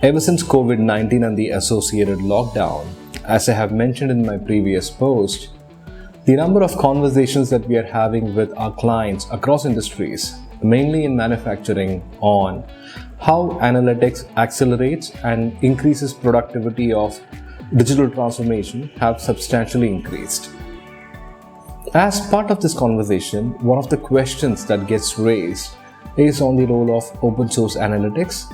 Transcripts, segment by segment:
Ever since COVID-19 and the associated lockdown, as I have mentioned in my previous post, the number of conversations that we are having with our clients across industries, mainly in manufacturing, on how analytics accelerates and increases productivity of digital transformation have substantially increased. As part of this conversation, one of the questions that gets raised is on the role of open source analytics.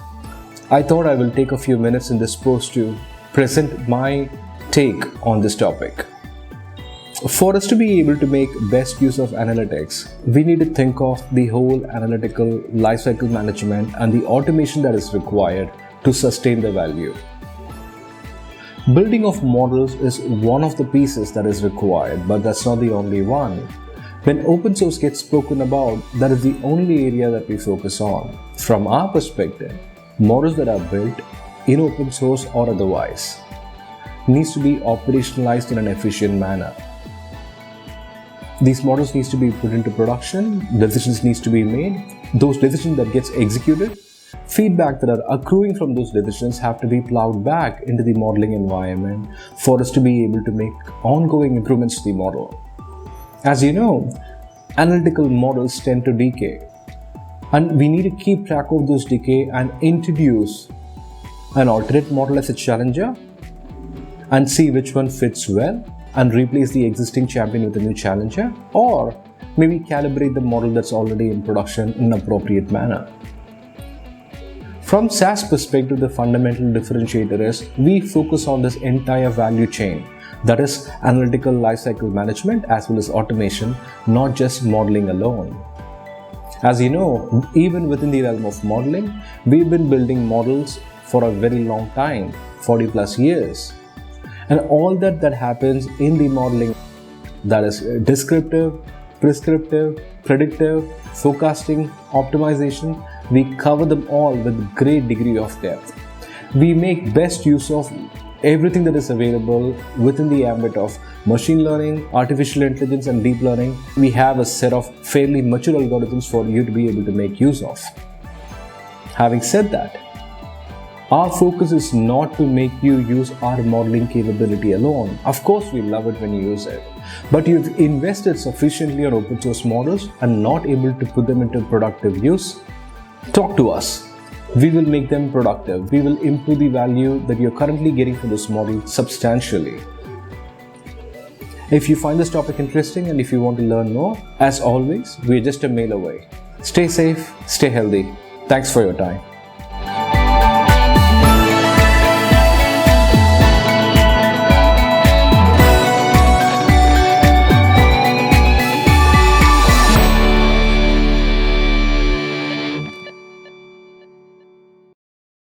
I thought I will take a few minutes in this post to present my take on this topic. For us to be able to make best use of analytics, we need to think of the whole analytical lifecycle management and the automation that is required to sustain the value. Building of models is one of the pieces that is required, but that's not the only one. When open source gets spoken about, that is the only area that we focus on. From our perspective, models that are built in open source or otherwise needs to be operationalized in an efficient manner. These models needs to be put into production, decisions needs to be made, those decisions that gets executed, feedback that are accruing from those decisions have to be plowed back into the modeling environment for us to be able to make ongoing improvements to the model. As you know, analytical models tend to decay, and we need to keep track of those decay and introduce an alternate model as a challenger and see which one fits well and replace the existing champion with a new challenger, or maybe calibrate the model that's already in production in an appropriate manner. From SaaS perspective, the fundamental differentiator is we focus on this entire value chain, that is analytical lifecycle management as well as automation, not just modeling alone. As you know, even within the realm of modeling, we've been building models for a very long time, 40 plus years. And all that happens in the modeling, that is descriptive, prescriptive, predictive, forecasting, optimization, we cover them all with great degree of depth. We make best use of everything that is available within the ambit of machine learning, artificial intelligence and deep learning. We have a set of fairly mature algorithms for you to be able to make use of. Having said that, our focus is not to make you use our modeling capability alone. Of course, we love it when you use it. But you've invested sufficiently on open source models and not able to put them into productive use, talk to us. We will make them productive. We will improve the value that you're currently getting from this model substantially. If you find this topic interesting and if you want to learn more, as always, we're just a mail away. Stay safe, stay healthy. Thanks for your time.